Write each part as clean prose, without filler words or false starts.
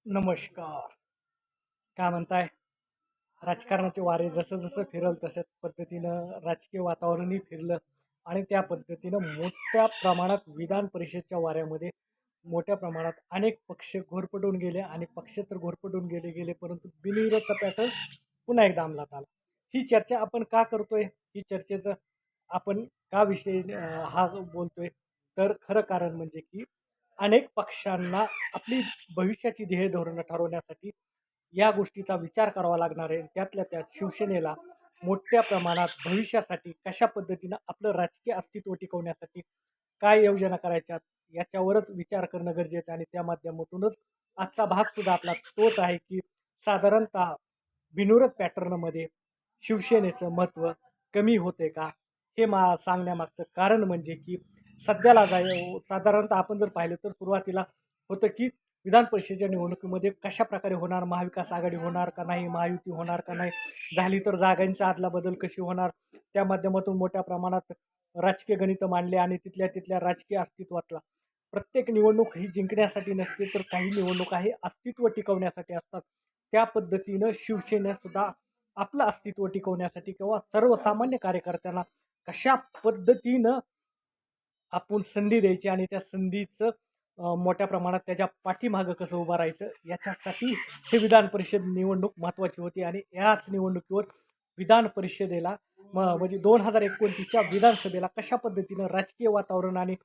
नमस्कार. काय म्हणताय? राजकारणाचे वारे जसं जसं फिरल तशाच पद्धतीनं राजकीय वातावरणही फिरलं आणि त्या पद्धतीनं मोठ्या प्रमाणात विधान परिषदच्या वाऱ्यामध्ये मोठ्या प्रमाणात अनेक पक्ष घोरपटून गेले आणि पक्ष तर घोरपटून गेले गेले, परंतु बिनविरोधचा पॅटर्न पुन्हा एकदा अंमलात आला. ही चर्चा आपण का करतोय? ही चर्चेचं आपण का विषय हा बोलतोय? तर खरं कारण म्हणजे की अनेक पक्षांना आपली भविष्याची ध्येय धोरणं ठरवण्यासाठी या गोष्टीचा विचार करावा लागणार आहे. त्यातल्या त्यात शिवसेनेला मोठ्या प्रमाणात भविष्यासाठी कशा पद्धतीनं आपलं राजकीय अस्तित्व टिकवण्यासाठी काय योजना करायच्या याच्यावरच विचार करणं गरजेचं आहे आणि त्या माध्यमातूनच आजचा भाग सुद्धा आपला तोच आहे की साधारणतः बिनविरोध पॅटर्नमध्ये शिवसेनेचं महत्त्व कमी होते का? हे सांगण्यामागचं कारण म्हणजे की सध्याला साधारणतः आपण जर पाहिलं तर सुरुवातीला होतं की विधान परिषदेच्या निवडणुकीमध्ये कशा प्रकारे होणार, महाविकास आघाडी होणार का नाही, महायुती होणार का नाही, झाली तर जागांचा अदलाबदल कशी होणार, त्या माध्यमातून मोठ्या प्रमाणात राजकीय गणितं मांडले आणि तिथल्या तिथल्या राजकीय अस्तित्वातला प्रत्येक निवडणूक ही जिंकण्यासाठी नसते, तर काही निवडणुका हे अस्तित्व टिकवण्यासाठी असतात. त्या पद्धतीनं शिवसेनेसुद्धा आपलं अस्तित्व टिकवण्यासाठी किंवा सर्वसामान्य कार्यकर्त्यांना कशा पद्धतीनं आपण संधी द्यायची आणि त्या संधीचं मोठ्या प्रमाणात त्याच्या पाठीमागं कसं उभं राहायचं याच्यासाठी हे विधान परिषद निवडणूक महत्त्वाची होती आणि याच निवडणुकीवर विधान परिषदेला म्हणजे 2029च्या विधानसभेला कशा पद्धतीनं राजकीय वातावरण आणि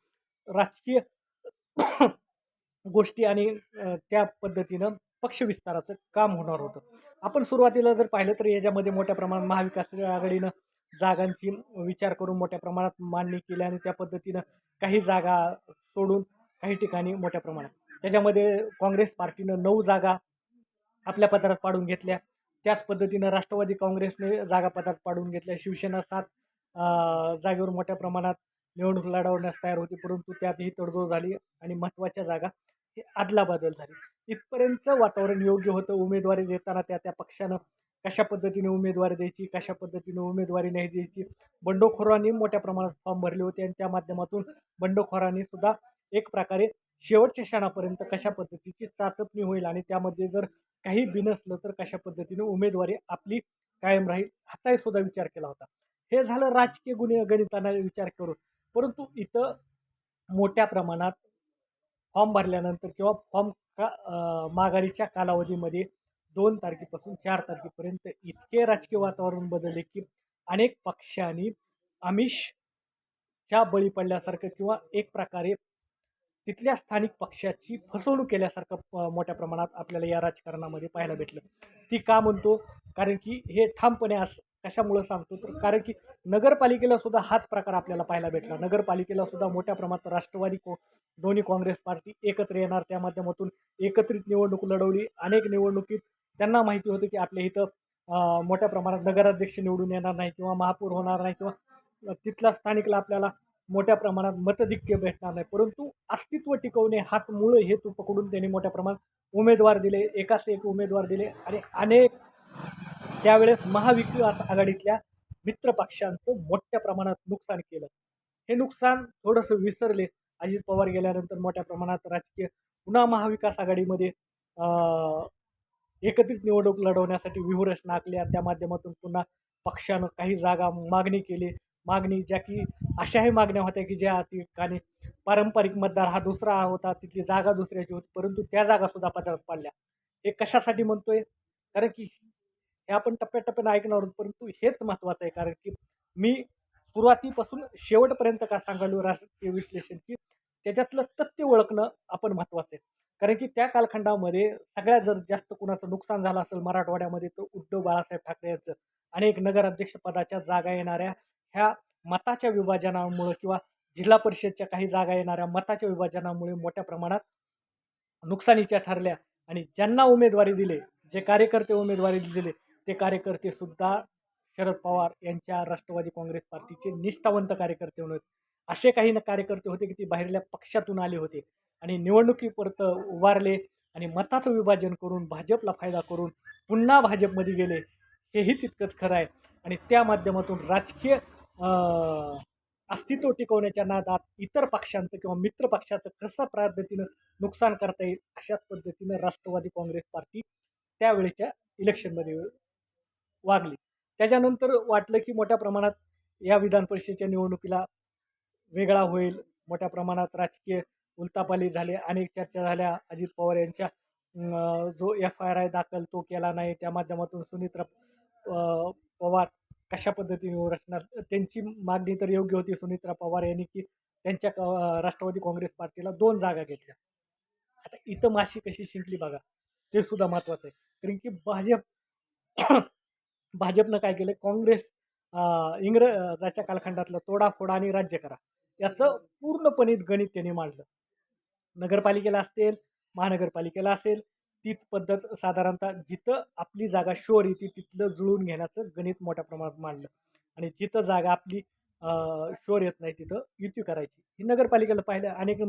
राजकीय गोष्टी आणि त्या पद्धतीनं पक्षविस्ताराचं काम होणार होतं. आपण सुरुवातीला जर पाहिलं तर याच्यामध्ये मोठ्या प्रमाणात महाविकास आघाडीनं जागांची विचार करून मोठ्या प्रमाणात मांडणी केली आणि त्या पद्धतीनं काही जागा सोडून काही ठिकाणी मोठ्या प्रमाणात त्याच्यामध्ये काँग्रेस पार्टीनं 9 जागा आपल्या पदरात पाडून घेतल्या. त्याच पद्धतीनं राष्ट्रवादी काँग्रेसने जागा पदरात पाडून घेतल्या. शिवसेना 7 जागेवर मोठ्या प्रमाणात निवडणूक लढवण्यास तयार होती, परंतु त्यातही तडजोड झाली आणि महत्त्वाच्या जागा ही अदलाबदल झाली. इथपर्यंत वातावरण योग्य होतं. उमेदवारी देताना त्या त्या पक्षानं कशा पद्धतीने उमेदवारी द्यायची, कशा पद्धतीने उमेदवारी नाही द्यायची. बंडखोरांनी मोठ्या प्रमाणात फॉर्म भरले होते आणि त्या माध्यमातून बंडखोरांनी सुद्धा एक प्रकारे शेवटच्या क्षणापर्यंत कशा पद्धतीची चाचपणी होईल आणि त्यामध्ये जर काही बिनसलं तर कशा पद्धतीने उमेदवारी आपली कायम राहील ह्याचाही सुद्धा विचार केला होता. हे झालं राजकीय गणितांना विचार करून. परंतु इथं मोठ्या प्रमाणात फॉर्म भरल्यानंतर किंवा फॉर्म माघारीच्या कालावधीमध्ये 2 तारखेपासून 4 तारखेपर्यंत इतके राजकीय वातावरण बदलले की अनेक पक्षांनी आमिषच्या बळी पडल्यासारखं किंवा एक प्रकारे तिथल्या स्थानिक पक्षाची फसवणूक केल्यासारखं मोठ्या प्रमाणात आपल्याला या राजकारणामध्ये पाहायला भेटलं. ती का म्हणतो? कारण की हे ठामपणे कशामुळं सांगतो तर कारण की नगरपालिकेला सुद्धा हाच प्रकार आपल्याला पाहायला भेटला. नगरपालिकेला सुद्धा मोठ्या प्रमाणात राष्ट्रवादी दोन्ही काँग्रेस पार्टी एकत्र येणार, त्या माध्यमातून एकत्रित निवडणूक लढवली. अनेक निवडणुकीत त्यांना माहिती होतं की आपल्या इथं मोठ्या प्रमाणात नगराध्यक्ष निवडून येणार नाही किंवा महापौर होणार नाही किंवा तिथला स्थानिकला आपल्याला मोठ्या प्रमाणात मतधिक्य भेटणार नाही, परंतु अस्तित्व टिकवणे हाच मूळ हेतू पकडून त्यांनी मोठ्या प्रमाणात उमेदवार दिले, एकाच एक उमेदवार दिले आणि अनेक त्यावेळेस महाविकास आघाडीतल्या मित्र पक्षांचं मोठ्या प्रमाणात नुकसान केलं. हे नुकसान थोडंसं विसरले. अजित पवार गेल्यानंतर मोठ्या प्रमाणात राजकीय पुन्हा महाविकास आघाडीमध्ये एकत्रित निवडणूक लढवण्यासाठी व्यूहरचना आखल्या. त्या माध्यमातून पुन्हा पक्षानं काही जागा मागणी केली. मागणी ज्या की अशाही मागण्या होत्या की ज्या ठिकाणी पारंपरिक मतदार हा दुसरा होता, तिथली जागा दुसऱ्याची होती, परंतु त्या जागासुद्धा पदरात पाडल्या. हे कशासाठी म्हणतोय? कारण की हे आपण टप्प्याटप्प्यानं ऐकणार आहोत, परंतु हेच महत्त्वाचं आहे. कारण की मी सुरुवातीपासून शेवटपर्यंत का सांगालो राजकीय विश्लेषण की त्याच्यातलं तथ्य ओळखणं आपण महत्त्वाचं आहे. कारण की त्या कालखंडामध्ये सगळ्यात जर जास्त कुणाचं नुकसान झालं असेल मराठवाड्यामध्ये तर उद्धव बाळासाहेब ठाकरे यांचं. अनेक नगराध्यक्षपदाच्या जागा येणाऱ्या ह्या मताच्या विभाजनामुळं किंवा जिल्हा परिषदच्या काही जागा येणाऱ्या मताच्या विभाजनामुळे मोठ्या प्रमाणात नुकसानीच्या ठरल्या आणि ज्यांना उमेदवारी दिले, जे कार्यकर्ते उमेदवारी दिले, ते कार्यकर्ते सुद्धा शरद पवार यांच्या राष्ट्रवादी काँग्रेस पार्टीचे निष्ठावंत कार्यकर्ते होते. असे काही कार्यकर्ते होते की ते बाहेरल्या पक्षातून आले होते आणि निवडणुकीपुरत उभारले आणि मताचं विभाजन करून भाजपला फायदा करून पुन्हा भाजपमध्ये गेले. हेही तितकंच खरं आहे आणि त्या माध्यमातून राजकीय अस्तित्व टिकवण्याच्या नादात इतर पक्षांचं किंवा मित्र पक्षाचं कशा पद्धतीनं नुकसान करता येईल अशाच पद्धतीनं राष्ट्रवादी काँग्रेस पार्टी त्यावेळेच्या इलेक्शनमध्ये वागली. त्याच्यानंतर वाटलं की मोठ्या प्रमाणात या विधान परिषदेच्या निवडणुकीला वेगळा होईल. मोठ्या प्रमाणात राजकीय उलथापालथ झाले. अनेक चर्चा झाल्या. अजित पवार यांच्या जो FIR दाखल तो केला नाही. त्या माध्यमातून सुनित्रा पवार कशा पद्धतीने रचणार त्यांची मागणी तर योग्य होती सुनित्रा पवार यांनी की त्यांच्या राष्ट्रवादी काँग्रेस पार्टीला 2 जागा घेतल्या. आता इथं माशी कशी शिंकली बघा, ते सुद्धा महत्त्वाचं आहे. कारण की भाजपनं काय केलं, काँग्रेस इंग्रजाच्या कालखंडातलं तोडाफोडा आणि राज्य करा याचं पूर्णपणे गणित त्यांनी मांडलं. नगरपालिकेला असेल, महानगरपालिकेला असेल, तीच पद्धत साधारणतः जिथं आपली जागा शुअर येते तिथलं जुळून घेण्याचं गणित मोठ्या प्रमाणात मांडलं आणि जिथं जागा आपली शुअर येत नाही तिथं युती करायची. ही नगरपालिकेला पाहिलं, अनेक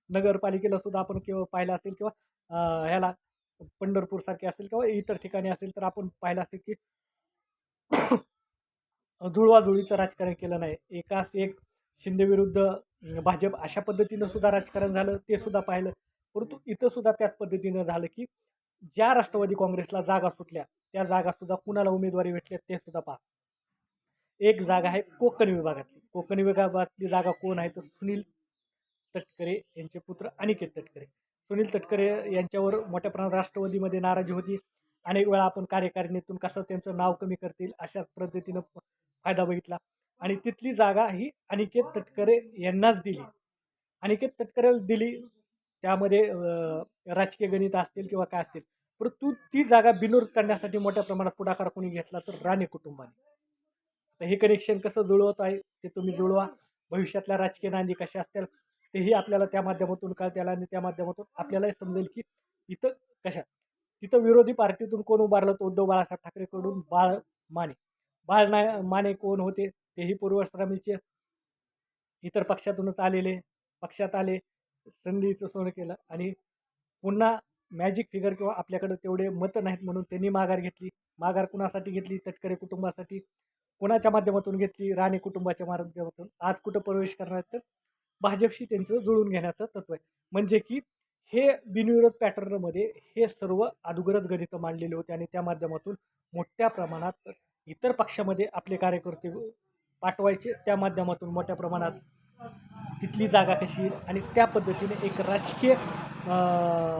नगरपालिकेला सुद्धा आपण किंवा पाहिलं असेल किंवा ह्याला पंढरपूरसारखे असेल किंवा इतर ठिकाणी असेल तर आपण पाहिलं असेल की जुळवाजुळीचं राजकारण केलं नाही. एकास एक शिंदे विरुद्ध भाजप अशा पद्धतीनं सुद्धा राजकारण झालं, ते सुद्धा पाहिलं. परंतु इथं सुद्धा त्याच पद्धतीनं झालं की ज्या राष्ट्रवादी काँग्रेसला जागा सुटल्या त्या जागासुद्धा कुणाला उमेदवारी भेटल्या ते सुद्धा पहा. एक जागा आहे कोकण विभागातली. कोकण विभागातली जागा कोण आहे तर सुनील तटकरे यांचे पुत्र अनिकेत तटकरे. सुनील तटकरे यांच्यावर मोठ्या प्रमाणात राष्ट्रवादीमध्ये नाराजी होती. अनेक वेळा आपण कार्यकारिणीतून कसं त्यांचं नाव कमी करतील अशाच पद्धतीनं फायदा बघितला आणि तिथली जागा ही अनिकेत तटकरे यांनाच दिली. अनिकेत तटकरेला दिली त्यामध्ये राजकीय गणित असतील किंवा काय असतील. परंतु ती जागा बिनविरोध करण्यासाठी मोठ्या प्रमाणात पुढाकार कोणी घेतला तर राणे कुटुंबाने. तर हे कनेक्शन कसं जुळवत आहे ते तुम्ही जुळवा. भविष्यातल्या राजकीय नांदी कशा असतील तेही आपल्याला त्या माध्यमातून कळतील आणि त्या माध्यमातून आपल्यालाही समजेल की इथं कशा तिथं विरोधी पार्टीतून कोण उभारलं तर उद्धव बाळासाहेब ठाकरेकडून माने कोण होते तेही पूर्वश्रमीचे इतर पक्षातूनच आलेले, पक्षात आले, संधीचं सोनं केलं आणि पुन्हा मॅजिक फिगर किंवा आपल्याकडे तेवढे मतं नाहीत म्हणून त्यांनी माघार घेतली. माघार कुणासाठी घेतली? तटकरे कुटुंबासाठी. कोणाच्या माध्यमातून घेतली? राणे कुटुंबाच्या माध्यमातून. आज कुठं प्रवेश करणार तर भाजपशी त्यांचं जुळून घेण्याचं तत्व आहे. म्हणजे की हे बिनविरोध पॅटर्नमध्ये हे सर्व अदुगरज गणितं मांडलेले होते आणि त्या माध्यमातून मोठ्या प्रमाणात इतर पक्षामध्ये आपले कार्यकर्ते पाठवायचे. त्या माध्यमातून मोठ्या प्रमाणात तिथली जागा कशी येईल आणि त्या पद्धतीने एक राजकीय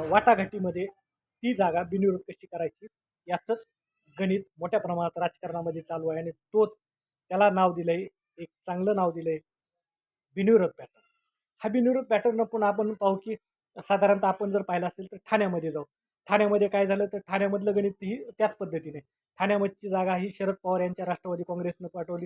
वाटाघाटीमध्ये ती जागा बिनविरोध कशी करायची याचंच गणित मोठ्या प्रमाणात राजकारणामध्ये चालू आहे आणि तोच त्याला नाव दिलं आहे, एक चांगलं नाव दिलं आहे बिनविरोध पॅटर्न. हा बिनविरोध पॅटर्न पण आपण पाहू की साधारणतः आपण जर पाहिलं असेल तर ठाण्यामध्ये जाऊ. ठाण्यामध्ये काय झालं तर ठाण्यामधलं गणित ही त्याच पद्धतीने. ठाण्यामधची जागा ही शरद पवार यांच्या राष्ट्रवादी काँग्रेसनं पाठवली.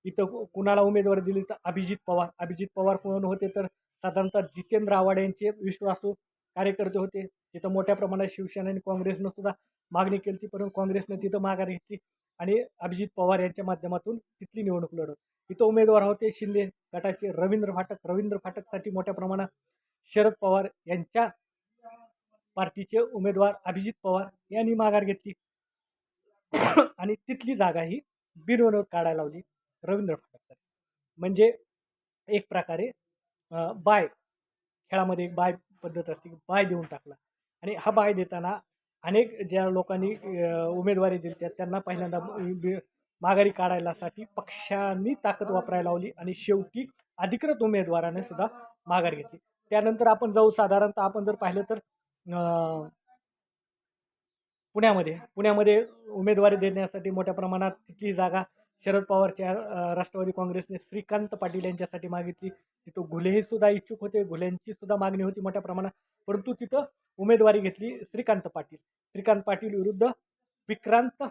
इथं कुणाला उमेदवारी दिली तर अभिजित पवार कोण होते तर साधारणतः जितेंद्र आव्हाड यांचे विश्वासू कार्यकर्ते होते. तिथं मोठ्या प्रमाणात शिवसेना आणि काँग्रेसनं सुद्धा मागणी केली होती, परंतु काँग्रेसनं तिथं माघार घेतली आणि अभिजित पवार यांच्या माध्यमातून तिथली निवडणूक लढवली. इथं उमेदवार होते शिंदे गटाचे रवींद्र फाटकसाठी मोठ्या प्रमाणात शरद पवार यांच्या पार्टीचे उमेदवार अभिजित पवार यांनी माघार घेतली आणि तिथली जागा ही बिनविरोध काढायला लावली रवींद्र फाटक. म्हणजे एक प्रकारे खेळामध्ये एक बाय पद्धत असते, बाय देऊन टाकला आणि हा बाय देताना अनेक ज्या लोकांनी उमेदवारी दिली त्यांना पहिल्यांदा माघारी काढायलासाठी पक्षांनी ताकद वापरायला लावली आणि शेवटी अधिकृत उमेदवाराने सुद्धा माघार घेतली. त्यानंतर आपण जाऊ साधारणतः आपण जर पाहिलं तर पुण्यामध्ये उमेदवारी देण्यासाठी मोठ्या प्रमाणात तिथली जागा शरद पवारच्या राष्ट्रवादी काँग्रेसने श्रीकांत पाटील यांच्यासाठी मागितली. तिथं घुलेही सुद्धा इच्छुक होते, घुलेंची सुद्धा मागणी होती मोठ्या प्रमाणात, परंतु तिथं उमेदवारी घेतली श्रीकांत पाटील विरुद्ध विक्रांत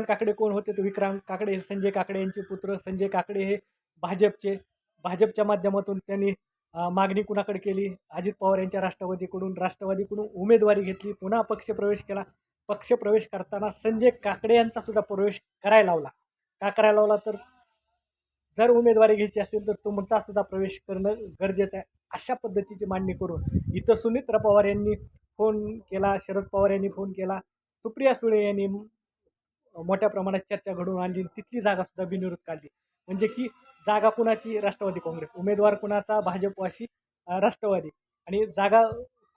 काकडे कोण होते तर विक्रांत काकडे हे संजय काकडे यांचे पुत्र. संजय काकडे हे भाजपच्या माध्यमातून त्यांनी मागणी कुणाकडे केली? अजित पवार यांच्या राष्ट्रवादीकडून उमेदवारी घेतली, पुन्हा पक्षप्रवेश केला. पक्षप्रवेश करताना संजय काकडे यांचा सुद्धा प्रवेश करायला लावला. का करायला लावला तर जर उमेदवारी घ्यायची असेल तर तुमचा सुद्धा प्रवेश करणं गरजेचं आहे. अशा पद्धतीची मांडणी करून इथं सुनित्रा पवार यांनी फोन केला, शरद पवार यांनी फोन केला, सुप्रिया सुळे यांनी मोठ्या प्रमाणात चर्चा घडवून आणली, तिथली जागा सुद्धा बिनविरोध काढली. म्हणजे की जागा कुणाची? राष्ट्रवादी काँग्रेस. उमेदवार कुणाचा? भाजपवाशी राष्ट्रवादी. आणि जागा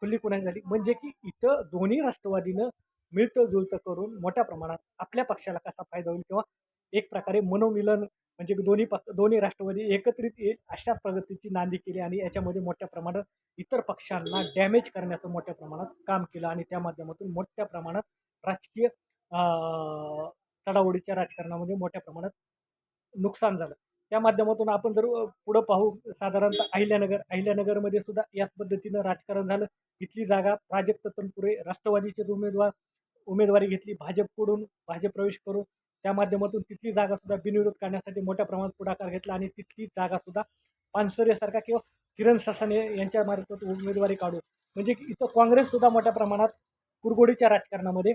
खुली कुणाची झाली? म्हणजे की इथं दोन्ही राष्ट्रवादीनं मिळतं-जुळतं करून मोठ्या प्रमाणात आपल्या पक्षाला कसा फायदा होईल किंवा एक प्रकारे मनोमिलन म्हणजे दोन्ही राष्ट्रवादी एकत्रित येईल अशा प्रगतीची नांदी केली आणि याच्यामध्ये मोठ्या प्रमाणात इतर पक्षांना डॅमेज करण्याचं मोठ्या प्रमाणात काम केलं आणि त्या माध्यमातून मोठ्या प्रमाणात राजकीय चढाओढीच्या राजकारणामध्ये मोठ्या प्रमाणात नुकसान झालं. त्या माध्यमातून आपण जर पुढं पाहू साधारणतः अहिल्यानगरमध्ये सुद्धा याच पद्धतीनं राजकारण झालं. इथली जागा प्राजक्त तनपुरे राष्ट्रवादीचेच उमेदवारी घेतली. भाजप प्रवेश करून त्या माध्यमातून तिथली जागासुद्धा बिनविरोध करण्यासाठी मोठ्या प्रमाणात पुढाकार घेतला आणि तिथली जागासुद्धा पानसरेसारखा किंवा किरण ससाने यांच्या मार्फत उमेदवारी काढून म्हणजे इथं काँग्रेससुद्धा मोठ्या प्रमाणात कुरघोडीच्या राजकारणामध्ये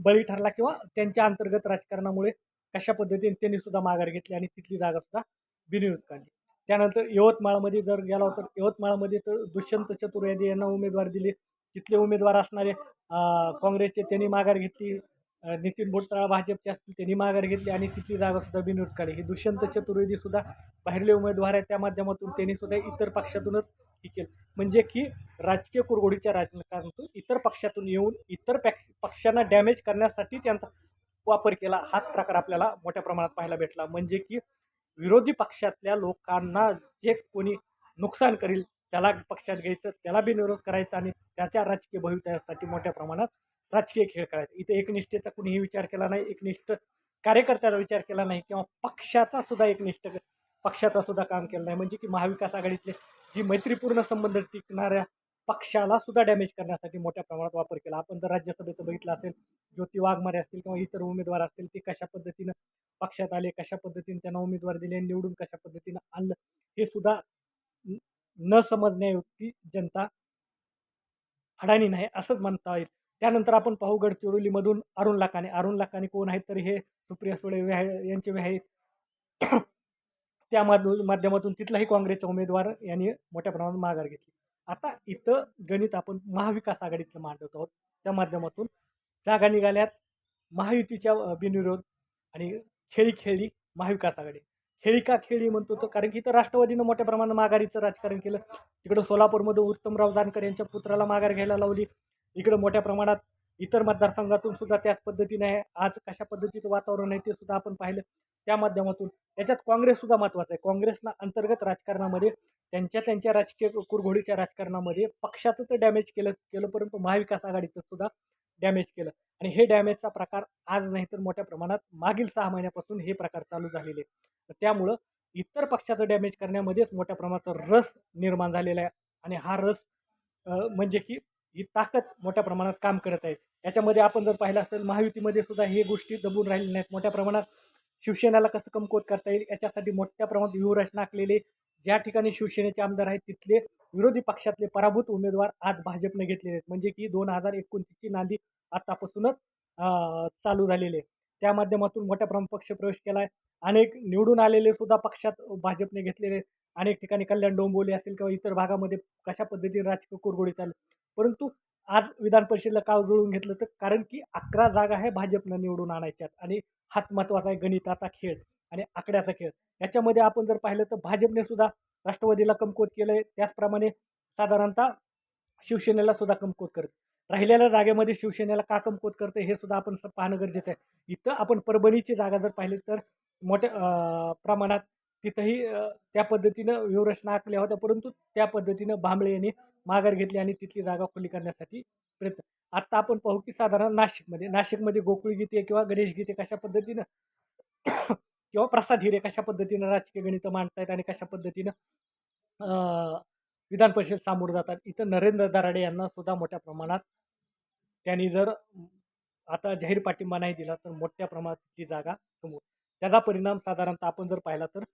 बळी ठरला किंवा त्यांच्या अंतर्गत राजकारणामुळे कशा पद्धतीने त्यांनी सुद्धा माघार घेतली आणि तिथली जागासुद्धा बिनविरोध काढली. त्यानंतर यवतमाळमध्ये जर गेला तर यवतमाळमध्ये तर दुष्यंत चतुर्वेदी यांना उमेदवारी दिली. तिथले उमेदवार असणारे काँग्रेसचे त्यांनी माघार घेतली. नितीन भोटतळा भाजपचे असतील त्यांनी माघार घेतली आणि तिथली जागासुद्धा बिनविरोध काढली. ही दुष्यंत चतुर्वेदीसुद्धा बाहेरले उमेदवार आहेत त्या माध्यमातून त्यांनी सुद्धा इतर पक्षातूनच हे केलं. म्हणजे की राजकीय कुरघोडीच्या राजकारणातून इतर पक्षातून येऊन इतर पक्षांना डॅमेज करण्यासाठी त्यांचा वापर केला. हाच प्रकार आपल्याला मोठ्या प्रमाणात पाहायला भेटला. म्हणजे की विरोधी पक्षातल्या लोकांना जे कोणी नुकसान करेल त्याला पक्षात घ्यायचं, त्याला बिनविरोध करायचा आणि त्याच्या राजकीय भवितव्यासाठी मोठ्या प्रमाणात राजकीय खेळ करायचा. इथे एकनिष्ठेचा कुणीही विचार केला नाही, एकनिष्ठ कार्यकर्त्याचा विचार केला नाही किंवा पक्षाचा सुद्धा काम केलं नाही. म्हणजे की महाविकास आघाडीतले जी मैत्रीपूर्ण संबंध टिकणाऱ्या पक्षाला सुद्धा डॅमेज करण्यासाठी मोठ्या प्रमाणात वापर केला. आपण जर राज्यसभेचं बघितलं असेल, ज्योती वाघमारे असतील किंवा इतर उमेदवार असतील ते कशा पद्धतीनं पक्षात आले, कशा पद्धतीने त्यांना उमेदवार दिले, निवडून कशा पद्धतीनं आणलं हे सुद्धा न समजण्यायोग्य जनता अडाणी नाही असंच म्हणता येईल. त्यानंतर आपण पाहू गडचिरोलीमधून अरुण लाखानी कोण आहेत तर हे सुप्रिया सुळे यांचे आहेत. त्या माध्यमातून तिथलाही काँग्रेसचा उमेदवार यांनी मोठ्या प्रमाणात माघार घेतली. आता इथं गणित आपण महाविकास आघाडीतलं मांडत आहोत. त्या माध्यमातून जागा निघाल्यात महायुतीच्या बिनविरोध आणि खेळी महाविकास आघाडी. खेळी म्हणतो तर कारण की इथं राष्ट्रवादीनं मोठ्या प्रमाणात माघारीचं राजकारण केलं. तिकडं सोलापूरमध्ये उत्तमराव जानकर यांच्या पुत्राला माघार घ्यायला लावली. इकडं मोठ्या प्रमाणात इतर मतदारसंघातून सुद्धा त्याच पद्धतीने आहे. आज कशा पद्धतीचं वातावरण आहे ते सुद्धा आपण पाहिलं. त्या माध्यमातून याच्यात काँग्रेससुद्धा महत्त्वाचं आहे. काँग्रेसला अंतर्गत राजकारणामध्ये त्यांच्या राजकीय कुरघोडीच्या राजकारणामध्ये पक्षाचं तर डॅमेज केलं परंतु महाविकास आघाडीचं सुद्धा डॅमेज केलं आणि हे डॅमेजचा प्रकार आज नाही तर मोठ्या प्रमाणात मागील 6 महिन्यापासून हे प्रकार चालू झालेले आहेत. तर त्यामुळं इतर पक्षाचं डॅमेज करण्यामध्येच मोठ्या प्रमाणात रस निर्माण झालेला आहे आणि हा रस म्हणजे की ही ताकद मोठ्या प्रमाणात काम करत आहे. याच्यामध्ये आपण जर पाहिलं असेल महायुतीमध्ये सुद्धा हे गोष्टी दबून राहिलेल्या नाहीत. मोठ्या प्रमाणात शिवसेनेला कसं कमकुवत करता येईल याच्यासाठी मोठ्या प्रमाणात व्यूहरचना आखलेली. ज्या ठिकाणी शिवसेनेचे आमदार आहेत तिथले विरोधी पक्षातले पराभूत उमेदवार आज भाजपने घेतलेले आहेत. म्हणजे की 2029ची नांदी आतापासूनच चालू झालेली आहे. त्या माध्यमातून मोठ्या प्रमाणात पक्षप्रवेश केला आहे. अनेक निवडून आलेले सुद्धा पक्षात भाजपने घेतलेले आहेत. अनेक ठिकाणी कल्याण डोंबिवली असेल किंवा इतर भागामध्ये कशा पद्धतीने राजकीय कुरघोडी चालू. परंतु आज विधान परिषदेला का जुळवून घेतलं तर कारण की 11 जागा आहे भाजपनं निवडून आणायच्यात आणि हाच महत्त्वाचा आहे गणिताचा खेळ आणि आकड्याचा खेळ. याच्यामध्ये आपण जर पाहिलं तर भाजपने सुद्धा राष्ट्रवादीला कमकुवत केलं आहे. त्याचप्रमाणे साधारणतः शिवसेनेला सुद्धा कमकुवत करत. राहिलेल्या जागेमध्ये शिवसेनेला का कमकुवत करते हे सुद्धा आपण पाहणं गरजेचं आहे. इथं आपण परभणीची जागा जर पाहिली तर मोठ्या प्रमाणात तिथंही त्या पद्धतीनं व्यूहरचना आखल्या होत्या परंतु त्या पद्धतीनं भांबळे यांनी माघार घेतली आणि तिथली जागा खुली करण्यासाठी प्रयत्न. आत्ता आपण पाहू की साधारण नाशिकमध्ये गोकुळ गीते किंवा गणेश गीते कशा पद्धतीनं किंवा प्रसाद हिरे कशा पद्धतीनं राजकीय गणितं मांडतायत आणि कशा पद्धतीनं विधान परिषद सामोरं जातात. इथं नरेंद्र दराडे यांना सुद्धा मोठ्या प्रमाणात त्यांनी जर आता जाहीर पाठिंबा नाही दिला तर मोठ्या प्रमाणात ती जागा गमवू. त्याचा परिणाम साधारणतः आपण जर पाहिला तर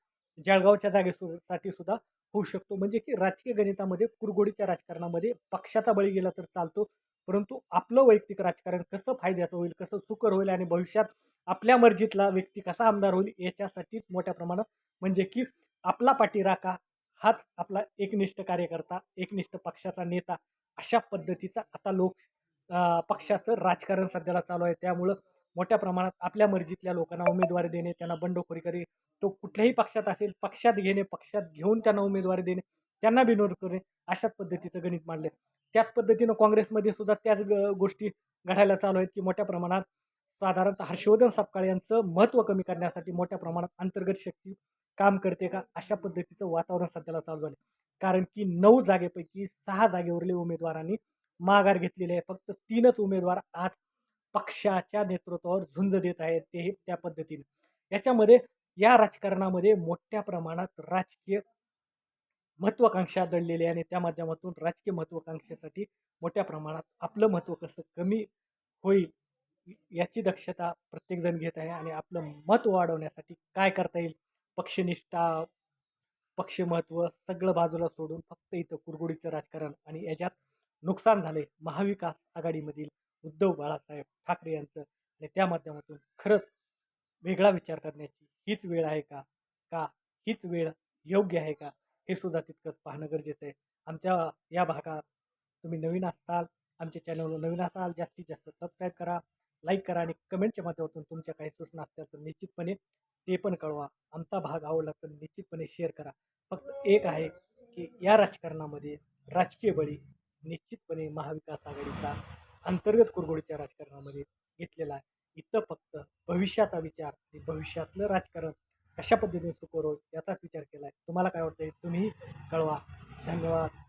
जळगावच्या जागेसाठी सुद्धा होऊ शकतो. म्हणजे की राजकीय गणितामध्ये कुरघोडीच्या राजकारणामध्ये पक्षाचा बळी गेला तर चालतो परंतु आपलं वैयक्तिक राजकारण कसं फायद्याचं होईल, कसं सुकर होईल आणि भविष्यात आपल्या मर्जीतला व्यक्ती कसा आमदार होईल याच्यासाठीच मोठ्या प्रमाणात म्हणजे की आपला पाठीराखा हाच आपला एकनिष्ठ कार्यकर्ता, एकनिष्ठ पक्षाचा नेता अशा पद्धतीचा आता पक्षाचं राजकारण सध्याला चालू आहे. त्यामुळं मोठ्या प्रमाणात आपल्या मर्जीतल्या लोकांना उमेदवारी देणे, त्यांना बंडखोरी करणे, तो कुठल्याही पक्षात असेल, पक्षात घेणे, पक्षात घेऊन त्यांना उमेदवारी देणे, त्यांना बिनविरोध करणे, अशाच पद्धतीचं गणित मांडले. त्याच पद्धतीनं काँग्रेसमध्ये सुद्धा त्याच गोष्टी घडायला चालू आहेत, की मोठ्या प्रमाणात साधारणतः हर्षवर्धन सपकाळ यांचं महत्त्व कमी करण्यासाठी मोठ्या प्रमाणात अंतर्गत शक्ती काम करते का, अशा पद्धतीचं वातावरण सध्याला चालू झालं. कारण की 9 जागेपैकी 6 जागेवरले उमेदवारांनी माघार घेतलेली आहे. फक्त 3च उमेदवार आज पक्षाच्या नेतृत्वावर झुंज देत आहेत, तेही त्या पद्धतीने. याच्यामध्ये या राजकारणामध्ये मोठ्या प्रमाणात राजकीय महत्त्वाकांक्षा दडलेली आहे आणि त्या माध्यमातून राजकीय महत्त्वाकांक्षेसाठी मोठ्या प्रमाणात आपलं महत्त्व कसं कमी होईल याची दक्षता प्रत्येकजण घेत आहे आणि आपलं मत वाढवण्यासाठी काय करता येईल, पक्षनिष्ठा, पक्षमहत्त्व सगळं बाजूला सोडून फक्त इथं कुरघोडीचं राजकारण आणि याच्यात नुकसान झाले महाविकास आघाडीमधील उद्धव बाळासाहेब ठाकरे यांचं आणि त्या माध्यमातून खरंच वेगळा विचार करण्याची हीच वेळ आहे का? का हीच वेळ योग्य आहे का? हे सुद्धा तितकंच पाहणं गरजेचं आहे. आमच्या या भागात तुम्ही नवीन असाल, आमच्या चॅनलवर नवीन असाल, जास्तीत जास्त सबस्क्राईब करा, लाईक करा आणि कमेंटच्या माध्यमातून तुमच्या काही सूचना असतील तर निश्चितपणे ते पण कळवा. आमचा भाग आवडला तर निश्चितपणे शेअर करा. फक्त एक आहे की या राजकारणामध्ये राजकीय बळी निश्चितपणे महाविकास आघाडीचा अंतर्गत कुरघोडीच्या राजकारणामध्ये घेतलेला आहे. इथं फक्त भविष्याचा विचार आणि भविष्यातलं राजकारण कशा पद्धतीने सुरू याचाच विचार केला आहे. तुम्हाला काय वाटतंय तुम्ही कळवा. धन्यवाद.